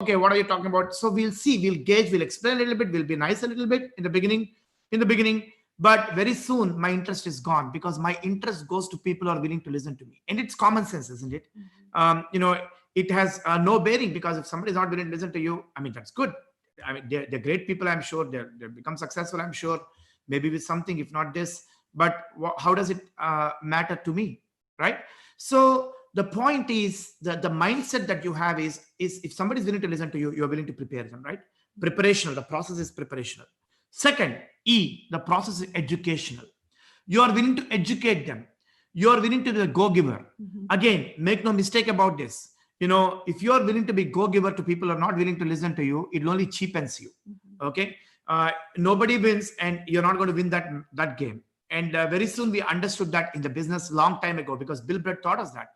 okay, what are you talking about? So we'll see, we'll gauge, we'll explain a little bit, we'll be nice a little bit in the beginning, but very soon my interest is gone because my interest goes to people who are willing to listen to me. And it's common sense, isn't it? It has no bearing, because if somebody is not willing to listen to you, I mean, that's good. I mean, they're great people, I'm sure. They become successful, I'm sure, maybe with something, if not this. But how does it matter to me, right? So the point is that the mindset that you have is if somebody is willing to listen to you, you're willing to prepare them, right? Preparational. The process is preparational. Second, E, the process is educational. You are willing to educate them. You are willing to be a go-giver. Again, make no mistake about this. If you are willing to be go-giver to people who are not willing to listen to you, it only cheapens you. Okay. Nobody wins, and you're not going to win that game. And very soon we understood that in the business long time ago, because Bill Brett taught us that.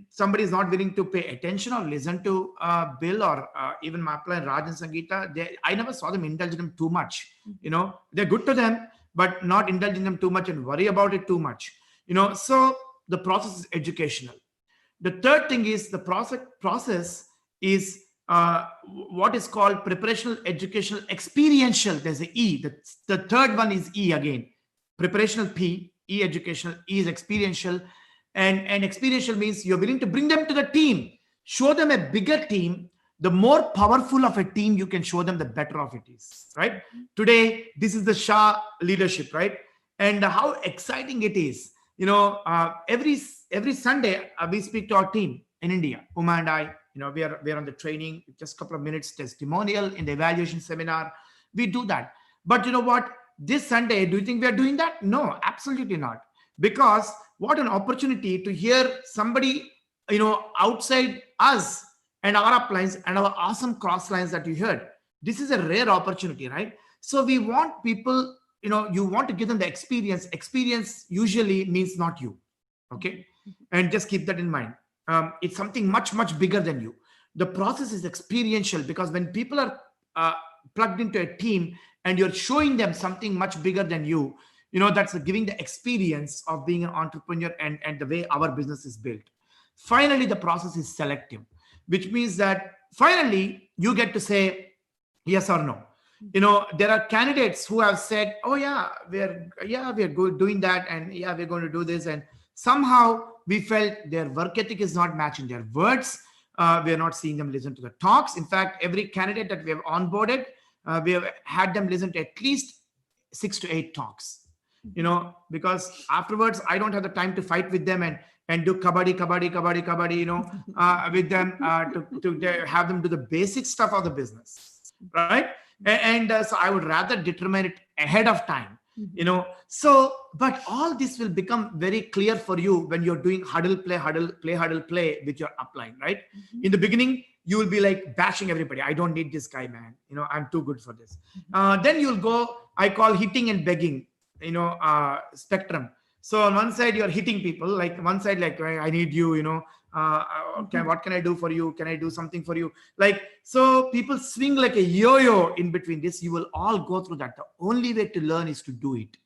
Somebody is not willing to pay attention or listen to Bill or even Mapla and Raj and Sangeeta. I never saw them indulge in them too much. They're good to them, but not indulge in them too much and worry about it too much. So the process is educational. The third thing is the process is what is called preparational, educational, experiential. There's a E. The third one is E again. Preparational P, E educational, E is experiential. And experiential means you're willing to bring them to the team, show them a bigger team. The more powerful of a team you can show them, the better off it is, right? Today, this is the Shah leadership, right? And how exciting it is. Every Sunday, we speak to our team in India. Uma and I, we are on the training, just a couple of minutes testimonial in the evaluation seminar. We do that. But you know what? This Sunday, do you think we are doing that? No, absolutely not. Because what an opportunity to hear somebody, outside us and our uplines and our awesome cross lines that you heard. This is a rare opportunity, right? So we want people, you want to give them the experience. Experience usually means not you. Okay. And just keep that in mind. It's something much, much bigger than you. The process is experiential, because when people are plugged into a team and you're showing them something much bigger than you, that's giving the experience of being an entrepreneur and the way our business is built. Finally, the process is selective, which means that finally you get to say yes or no. There are candidates who have said, oh yeah, we're doing that, and yeah, we're going to do this. And somehow we felt their work ethic is not matching their words. We are not seeing them listen to the talks. In fact, every candidate that we have onboarded, we have had them listen to at least 6 to 8 talks. Because afterwards I don't have the time to fight with them and do kabaddi, with them to have them do the basic stuff of the business, right? And so I would rather determine it ahead of time, but all this will become very clear for you when you're doing huddle, play with your upline, right? In the beginning, you will be like bashing everybody. I don't need this guy, man. I'm too good for this. Then you'll go, I call hitting and begging, spectrum. So on one side, you're hitting people, like one side, like, I need you, what can I do for you? Can I do something for you? Like, so people swing like a yo-yo in between this. You will all go through that. The only way to learn is to do it.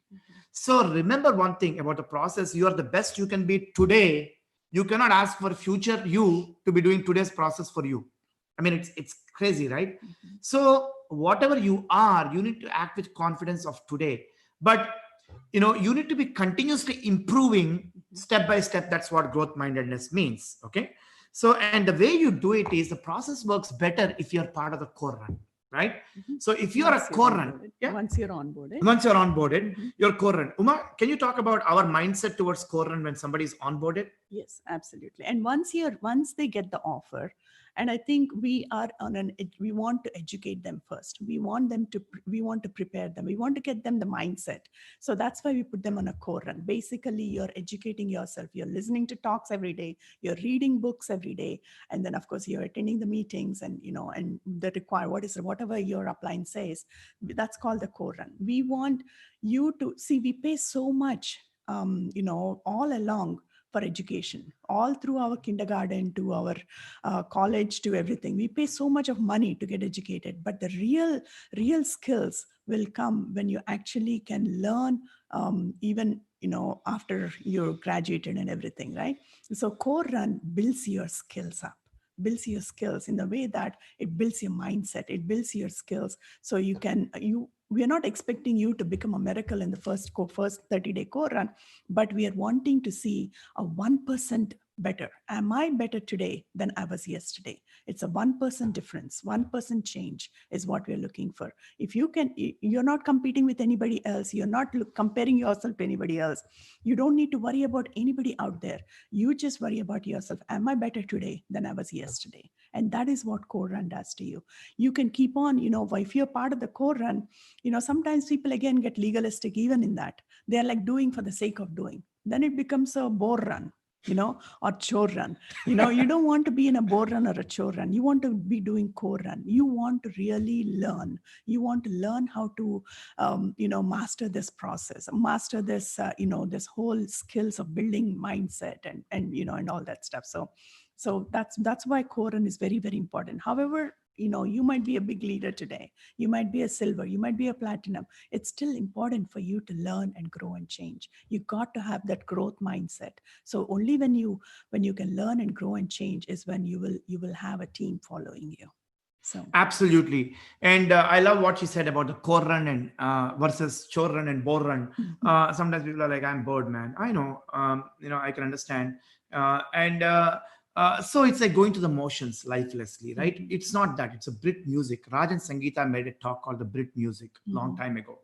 So remember one thing about the process. You are the best you can be today. You cannot ask for future you to be doing today's process for you. I mean, it's crazy, right? So whatever you are, you need to act with confidence of today. But you need to be continuously improving step by step. That's what growth mindedness means. Okay. So, and the way you do it is the process works better if you're part of the core run, right? So if you're a core run, once you're onboarded, your core run. Uma, can you talk about our mindset towards core run when somebody is onboarded? Yes, absolutely. And once they get the offer, and I think we want to educate them first. We want to prepare them. We want to get them the mindset. So that's why we put them on a core run. Basically, you're educating yourself. You're listening to talks every day. You're reading books every day. And then of course you're attending the meetings and, and the whatever your upline says, that's called the core run. We want you to see, we pay so much, all along for education, all through our kindergarten to our college to everything. We pay so much of money to get educated, but the real skills will come when you actually can learn even after you're graduated and everything, right? So core run builds your skills up. builds your skills, in the way that it builds your mindset, it builds your skills. So you can, we are not expecting you to become a miracle in the first 30-day core run, but we are wanting to see a 1% better. Am I better today than I was yesterday? It's a 1% difference, 1% change is what we're looking for. If you can, you're not competing with anybody else, you're not comparing yourself to anybody else, you don't need to worry about anybody out there. You just worry about yourself. Am I better today than I was yesterday? And that is what core run does to you. You can keep on, if you're part of the core run, sometimes people again get legalistic even in that. They're like doing for the sake of doing. Then it becomes a bore run, or chore run. You don't want to be in a bore run or a chore run. You want to be doing core run. You want to really learn. You want to learn how to, master this process, master this, this whole skills of building mindset and all that stuff. So that's why core run is very, very important. However, you might be a big leader today, you might be a silver, you might be a platinum. It's still important for you to learn and grow and change. You got to have that growth mindset. So only when you can learn and grow and change is when you will have a team following you. So absolutely. And I love what you said about the core run and versus chore run and bore run. Sometimes people are like, I'm bored, man. I know, I can understand. So it's like going to the motions lifelessly, right? It's not that. It's a Brit music. Raj and Sangeeta made a talk called the Brit music long time ago.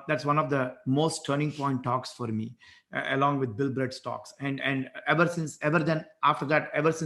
That's one of the most turning point talks for me, along with Bill Brett's talks. And ever since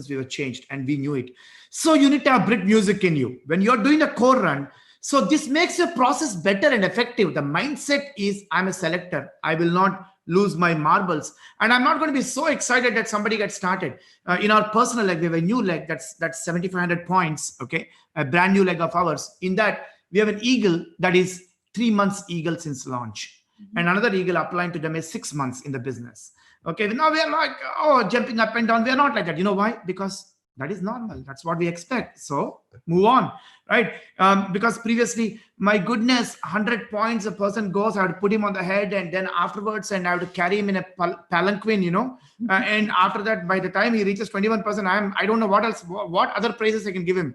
we were changed and we knew it. So you need to have Brit music in you when you're doing a core run. So this makes your process better and effective. The mindset is, I'm a selector. I will not lose my marbles, and I'm not going to be so excited that somebody gets started. In our personal leg, we have a new leg that's 7,500 points. Okay, a brand new leg of ours. In that, we have an eagle that is 3 months eagle since launch, and another eagle applying to them is 6 months in the business. Okay, now we are like, jumping up and down. We are not like that. You know why? Because that is normal. That's what we expect. So move on, right? Because previously, my goodness, 100 points a person goes, I have to put him on the head, and then afterwards, and I have to carry him in a palanquin, and after that, by the time he reaches 21%, I don't know what else, what other praises I can give him,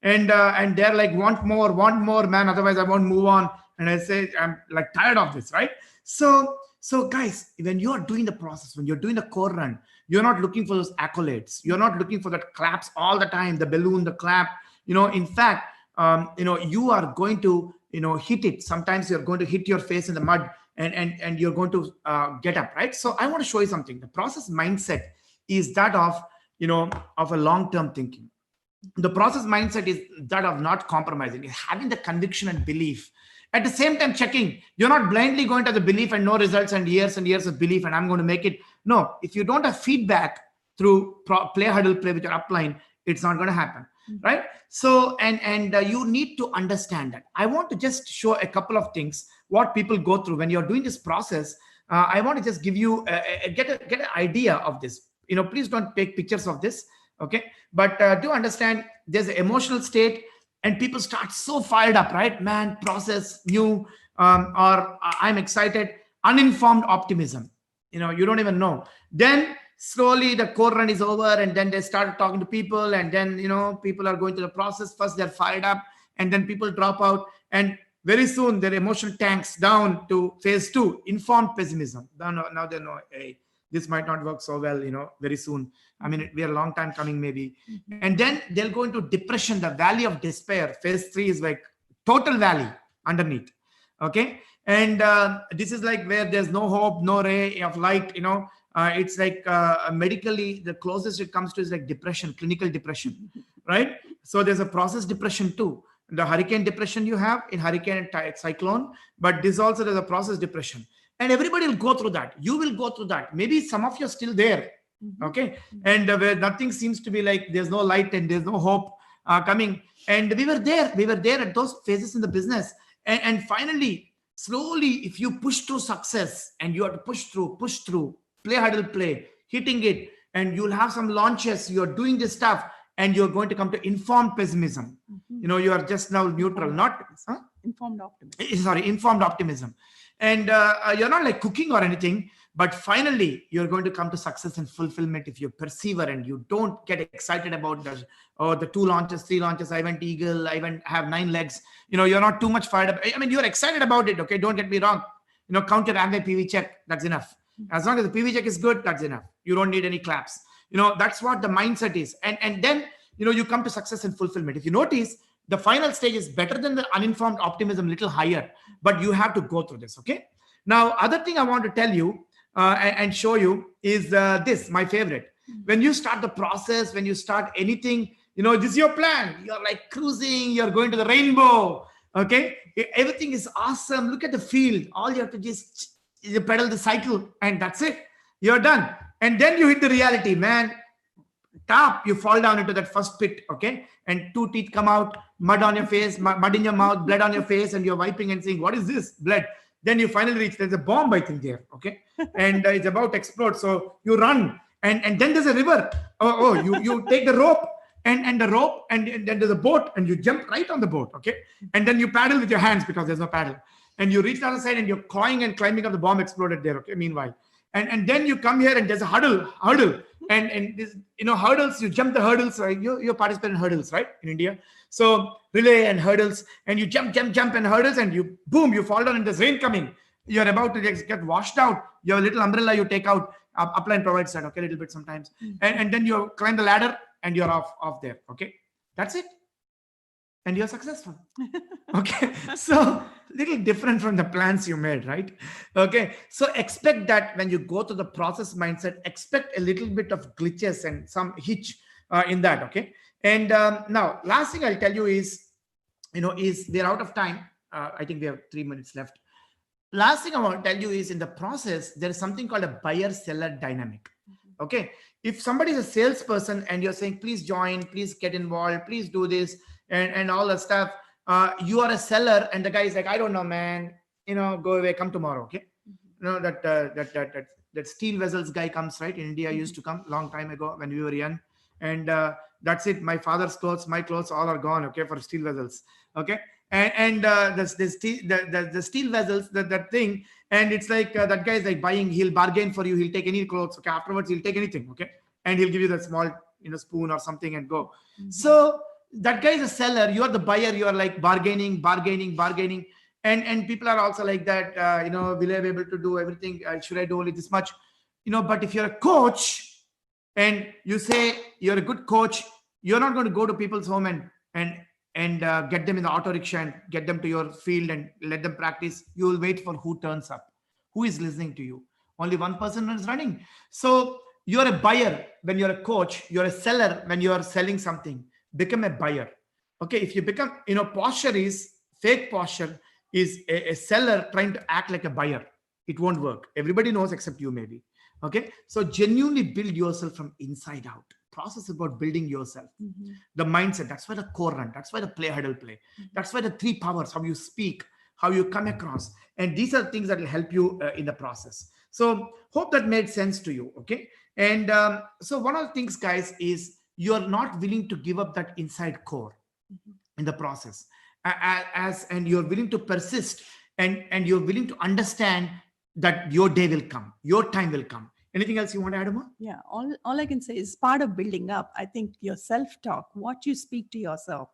and they're like, want more, man. Otherwise, I won't move on. And I say, I'm like tired of this, right? So guys, when you're doing the process, when you're doing the core run, you're not looking for those accolades. You're not looking for that claps all the time, the balloon, the clap. In fact, you are going to, hit it. Sometimes you're going to hit your face in the mud, and you're going to get up, right? So I want to show you something. The process mindset is that of, of a long-term thinking. The process mindset is that of not compromising, is having the conviction and belief. At the same time, checking. You're not blindly going to the belief and no results and years of belief, and I'm going to make it. No, if you don't have feedback through play, huddle, play with your upline, it's not going to happen, right? So, and you need to understand that. I want to just show a couple of things, what people go through when you're doing this process. I want to just give you, get an idea of this. Please don't take pictures of this, okay? But do understand there's an emotional state, and people start so fired up, right? Man, process, new, or I'm excited, uninformed optimism. You don't even know. Then slowly the core run is over, and then they start talking to people, and then, people are going through the process. First, they're fired up, and then people drop out. And very soon their emotion tanks down to phase 2, informed pessimism. Now they know, hey, this might not work so well, very soon. I mean, we are a long time coming, maybe. And then they'll go into depression, the valley of despair. Phase 3 is like total valley underneath. Okay. And this is like where there's no hope, no ray of light, it's like medically, the closest it comes to is like depression, clinical depression, right? So there's a process depression too. The hurricane depression you have in hurricane and cyclone, but this also there's a process depression. And everybody will go through that. You will go through that. Maybe some of you are still there. Okay. And where nothing seems to be like, there's no light and there's no hope coming. And we were there at those phases in the business. And finally, slowly, if you push through success, and you have to push through, play, huddle, play, hitting it, and you'll have some launches, you're doing this stuff, and you're going to come to informed pessimism. You are just now neutral, not informed optimism. Informed optimism. And you're not like cooking or anything, But finally, you're going to come to success and fulfillment if you persevere and you don't get excited about the 2 launches, 3 launches. I went eagle, I went have 9 legs. You're not too much fired up. I mean, you're excited about it. Okay, don't get me wrong. Count your Amway PV check. That's enough. As long as the PV check is good, that's enough. You don't need any claps. That's what the mindset is. And then you come to success and fulfillment. If you notice, the final stage is better than the uninformed optimism, little higher, but you have to go through this. Okay. Now, other thing I want to tell you and show you is this, my favorite. When you start the process, when you start anything, this is your plan. You're like cruising, you're going to the rainbow. Okay. Everything is awesome. Look at the field. All you have to just you pedal the cycle and that's it. You're done. And then you hit the reality, man. Top, you fall down into that first pit, okay? And 2 teeth come out, mud on your face, mud in your mouth, blood on your face, and you're wiping and saying, what is this? Blood. Then you finally reach, there's a bomb, I think, there, okay? And it's about to explode. So you run, and then there's a river. You take the rope, and the rope, and then there's a boat, and you jump right on the boat, okay? And then you paddle with your hands because there's no paddle. And you reach the other side, and you're clawing and climbing up. The bomb exploded there, okay? Meanwhile. And then you come here, and there's a hurdle. And this, hurdles, you jump the hurdles, right? You participate in hurdles, right? In India. So relay and hurdles, and you jump and hurdles, and you fall down, and there's rain coming. You're about to get washed out. Your little umbrella you take out, upline provides that, okay, a little bit sometimes. And then you climb the ladder, and you're off there, okay? That's it. And you're successful. Okay. So little different from the plans you made, right? Okay. So expect that when you go to the process mindset, expect a little bit of glitches and some hitch in that. Okay. And now, last thing I'll tell you is we're out of time. I think we have 3 minutes left. Last thing I want to tell you is in the process, there is something called a buyer-seller dynamic. Okay. If somebody is a salesperson and you're saying, please join, please get involved, please do this, and all that stuff, you are a seller, and the guy is like, I don't know, man, go away, come tomorrow. Okay. That steel vessels guy comes, right? In India used to come long time ago when we were young, and that's it. My father's clothes, my clothes, all are gone. Okay. For steel vessels. Okay. And the steel vessels, that thing, and it's like that guy is like buying, he'll bargain for you, he'll take any clothes. Okay. Afterwards he'll take anything. Okay. And he'll give you that small spoon or something and go. So that guy is a seller, you are the buyer, you are like bargaining, and people are also like that. Will I be able to do everything? Should I do only this much? But if you're a coach and you say you're a good coach, you're not going to go to people's home and get them in the auto rickshaw and get them to your field and let them practice. You will wait for who turns up, who is listening to you. Only one person is running. So you're a buyer when you're a coach. You're a seller when you're selling something. Become a buyer. Okay. If you become, posture is fake posture is a seller trying to act like a buyer. It won't work. Everybody knows except you maybe. Okay. So genuinely build yourself from inside out. Process about building yourself. The mindset. That's why the core run. That's why the play huddle play. That's why the 3 powers, how you speak, how you come across. And these are things that will help you in the process. So hope that made sense to you. Okay. And so one of the things, guys, is you're not willing to give up that inside core in the process, and you're willing to persist, and you're willing to understand that your day will come, your time will come. Anything else you want to add, Uma? Yeah, all I can say is part of building up. I think your self-talk, what you speak to yourself,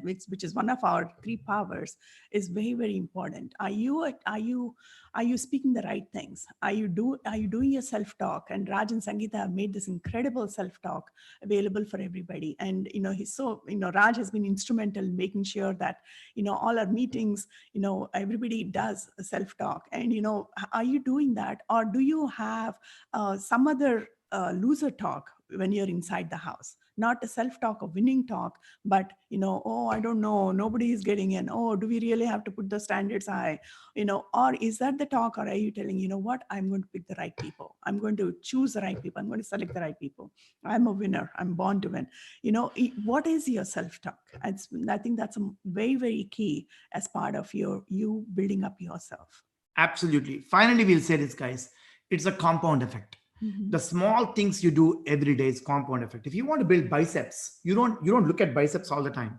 which is one of our 3 powers, is very, very important. Are you speaking the right things? Are you doing your self-talk? And Raj and Sangeeta have made this incredible self-talk available for everybody. And Raj has been instrumental in making sure that all our meetings, everybody does self-talk. And are you doing that, or do you have some other loser talk when you're inside the house? Not a self-talk or winning talk, but oh, I don't know, nobody is getting in. Oh, do we really have to put the standards high? Or is that the talk, or are you telling, what, I'm going to pick the right people, I'm going to choose the right people, I'm going to select the right people, I'm a winner, I'm born to win? What is your self-talk? I think that's a very, very key as part of you building up yourself. Absolutely. Finally, we'll say this, guys. It's a compound effect. The small things you do every day is compound effect. If you want to build biceps, you don't look at biceps all the time.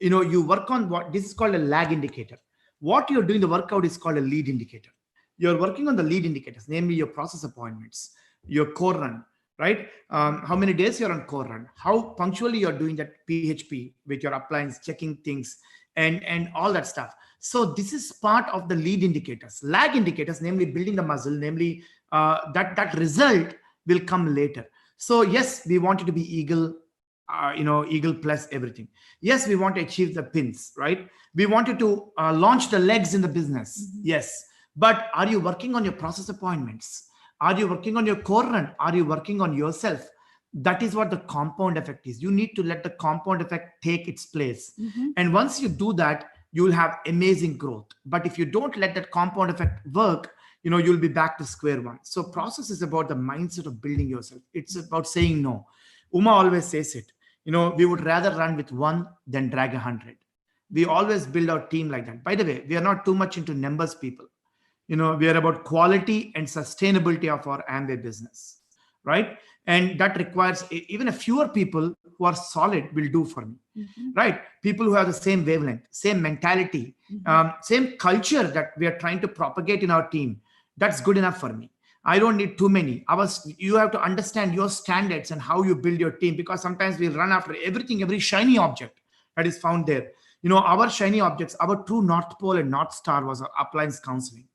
You work on what this is called a lag indicator. What you're doing the workout is called a lead indicator. You're working on the lead indicators, namely your process appointments, your core run, right? How many days you're on core run, how punctually you're doing that PHP with your appliance, checking things, and all that stuff. So this is part of the lead indicators. Lag indicators, namely building the muscle, namely that result will come later. So yes, we want you to be eagle, eagle plus everything. Yes, we want to achieve the pins, right? We wanted to launch the legs in the business. Yes, but are you working on your process appointments? Are you working on your core run? Are you working on yourself? That is what the compound effect is. You need to let the compound effect take its place. And once you do that, you will have amazing growth. But if you don't let that compound effect work, you'll be back to square one. So process is about the mindset of building yourself. It's about saying no. Uma always says it. We would rather run with one than drag 100. We always build our team like that. By the way, we are not too much into numbers, people. We are about quality and sustainability of our Amway business, right? And that requires even a fewer people who are solid will do for me, right? People who have the same wavelength, same mentality, same culture that we are trying to propagate in our team. That's good enough for me. I don't need too many. You have to understand your standards and how you build your team, because sometimes we run after everything, every shiny object that is found there. Our shiny objects, our true North Pole and North Star was our appliance counseling.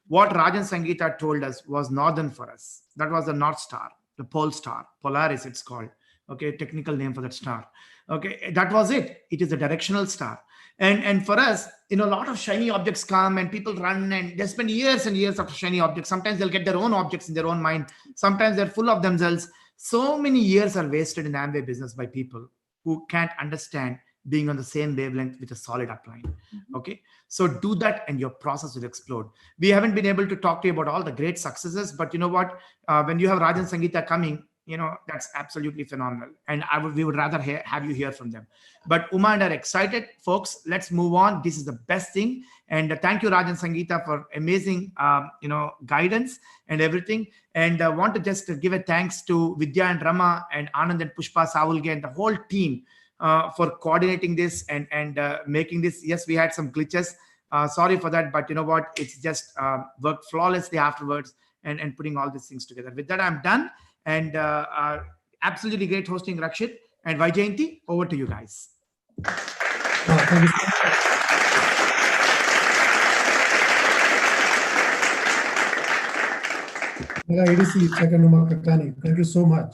What Rajan Sangeeta told us was northern for us. That was the North Star, the Pole Star, Polaris it's called. Okay, technical name for that star. Okay, that was it. It is a directional star. And for us, a lot of shiny objects come and people run and they spend years and years after shiny objects. Sometimes they'll get their own objects in their own mind. Sometimes they're full of themselves. So many years are wasted in Amway business by people who can't understand being on the same wavelength with a solid upline. Okay, so do that and your process will explode. We haven't been able to talk to you about all the great successes, but you know what? When you have Rajan Sangeeta coming, that's absolutely phenomenal. And we would rather have you hear from them. But Uma and I are excited, folks. Let's move on. This is the best thing. And thank you, Rajan Sangeeta, for amazing, guidance and everything. And I want to just give a thanks to Vidya and Rama and Anand and Pushpa Savulge and the whole team for coordinating this and making this. Yes, we had some glitches. Sorry for that, but you know what? It's just worked flawlessly afterwards and putting all these things together. With that, I'm done. And absolutely great hosting, Rakshit. And Vaijayanti, over to you guys. Thank you so much. EDC Chakanuma Kakani, thank you so much.